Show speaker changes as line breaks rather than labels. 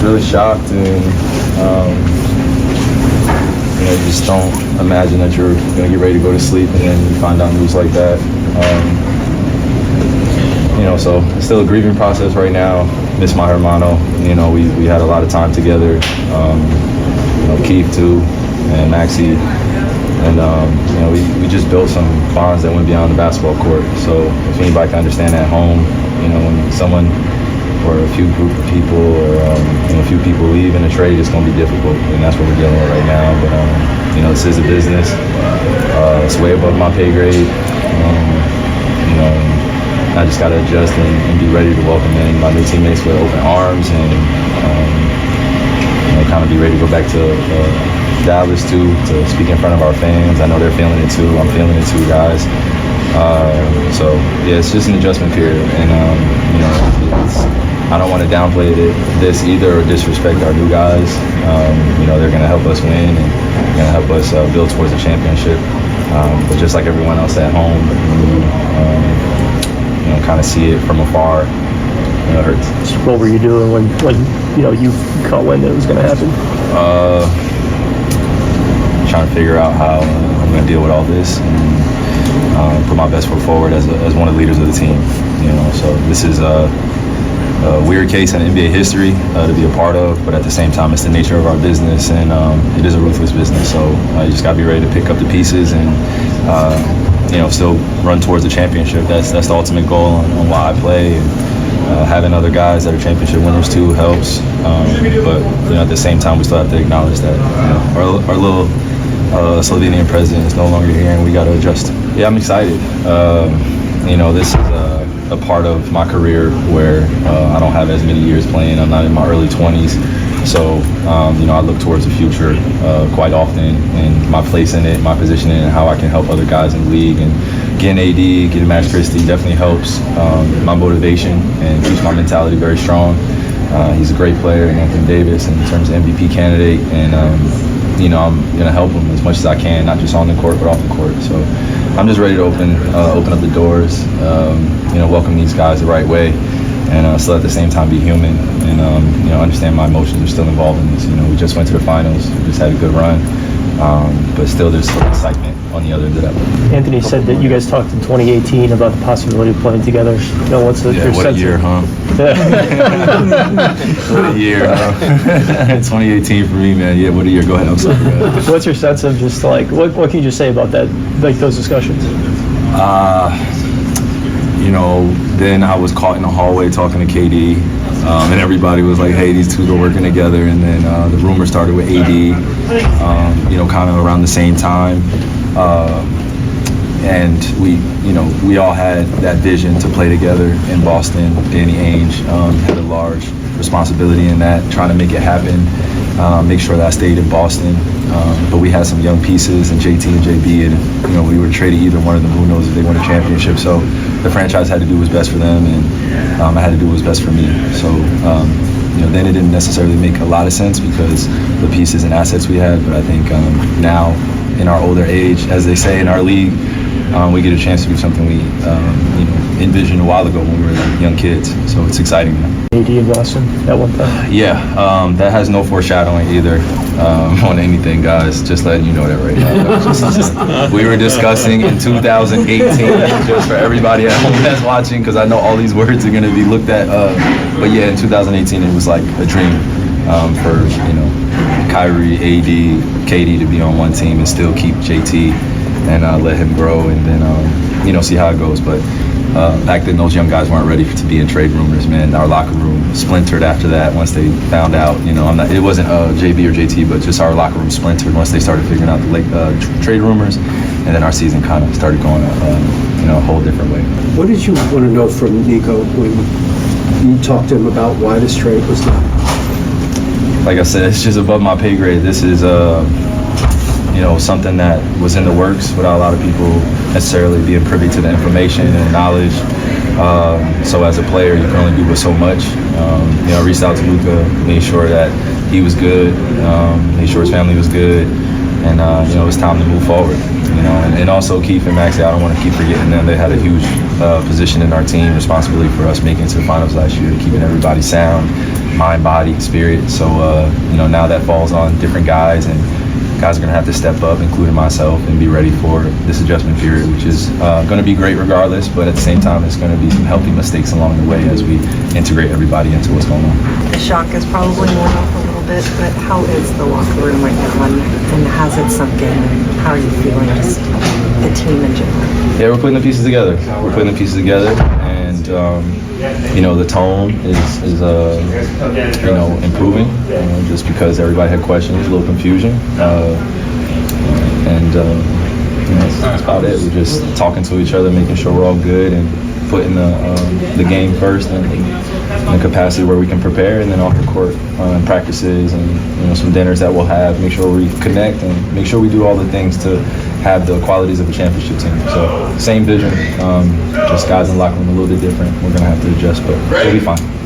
Really shocked, and you just don't imagine that you're gonna get ready to go to sleep and then you find out news like that. So it's still a grieving process right now. Miss my hermano. We had a lot of time together. Keith too, and Maxi, and we just built some bonds that went beyond the basketball court. So if anybody can understand at home, when someone or a few group of people or a few people leave in a trade, it's going to be difficult, and that's what we're dealing with right now. But this is a business. It's way above my pay grade. I just got to adjust and be ready to welcome in my new teammates with open arms and kind of be ready to go back to Dallas too, to speak in front of our fans. I know they're feeling it too. I'm feeling it too, guys. It's just an adjustment period, and I don't want to downplay this either or disrespect our new guys. They're going to help us win and they're going to help us build towards a championship. But just like everyone else at home, kind of see it from afar. It hurts.
What were you doing when you caught wind that it was going to happen?
Trying to figure out how I'm going to deal with all this and put my best foot forward as one of the leaders of the team. So this is a weird case in NBA history to be a part of, but at the same time, it's the nature of our business, and it is a ruthless business. So you just got to be ready to pick up the pieces and still run towards the championship. That's the ultimate goal on why I play. And having other guys that are championship winners too helps. But at the same time, we still have to acknowledge that our little Slovenian president is no longer here, and we got to adjust. Yeah, I'm excited. This is a part of my career where I don't have as many years playing. I'm not in my early 20s. So, I look towards the future quite often, and my place in it, my position in it, and how I can help other guys in the league. And getting AD, getting Max Christie definitely helps my motivation and keeps my mentality very strong. He's a great player, Anthony Davis, in terms of MVP candidate, and I'm going to help him as much as I can, not just on the court, but off the court. So I'm just ready to open up the doors, welcome these guys the right way, and still at the same time be human and, understand my emotions are still involved in this. We just went to the finals, we just had a good run, but still there's still excitement on the other end of that.
Anthony said that you guys talked in 2018 about the possibility of playing together. What's your
what
sense?
A year, huh? What a year, huh? 2018 for me, man. Yeah, what a year. Go ahead. I'm sorry.
What's your sense of just what can you just say about that, those discussions?
Then I was caught in the hallway talking to KD, and everybody was like, hey, these two are working together. And then the rumor started with AD, kind of around the same time. And we all had that vision to play together in Boston. Danny Ainge had a large responsibility in that, trying to make it happen, make sure that I stayed in Boston. But we had some young pieces, and JT and JB, and we were traded either one of them. Who knows if they won a championship? So the franchise had to do what was best for them, and I had to do what was best for me. So then it didn't necessarily make a lot of sense because the pieces and assets we had. But I think now, in our older age, as they say in our league, we get a chance to do something we envisioned a while ago when we were young kids. So it's exciting now.
AD in Boston at one time?
Yeah, that has no foreshadowing either on anything, guys. Just letting you know that right now. We were discussing in 2018, just for everybody at home that's watching, because I know all these words are going to be looked at. But yeah, in 2018, it was like a dream for Kyrie, AD, KD to be on one team and still keep JT and let him grow, and then see how it goes. But back then, those young guys weren't ready to be in trade rumors, man. Our locker room splintered after that once they found out. It wasn't JB or JT, but just our locker room splintered once they started figuring out the trade rumors, and then our season kind of started going a whole different way.
What did you want to know from Nico when you talked to him about why this trade was done?
Like I said, it's just above my pay grade. This is something that was in the works without a lot of people necessarily being privy to the information and knowledge. So as a player, you can only do so much. I reached out to Luka, made sure that he was good, made sure his family was good, and it was time to move forward. And also Keith and Maxi, I don't want to keep forgetting them. They had a huge position in our team, responsibility for us making it to the finals last year, keeping everybody sound, mind, body, spirit. So now that falls on different guys, and guys are going to have to step up, including myself, and be ready for this adjustment period, which is going to be great regardless, but at the same time, it's going to be some healthy mistakes along the way as we integrate everybody into what's going on.
The shock is probably worn off a little bit, but how is the locker room right now, and has it sunk in, and how are you feeling, just the team in general?
Yeah, we're putting the pieces together. And the tone is improving, just because everybody had questions, a little confusion, that's about it. We're just talking to each other, making sure we're all good, and putting the game first, and in the capacity where we can prepare, and then off the court practices and some dinners that we'll have. Make sure we connect and make sure we do all the things to have the qualities of a championship team. So same vision, just guys in the locker room a little bit different. We're gonna have to adjust, but we'll be fine.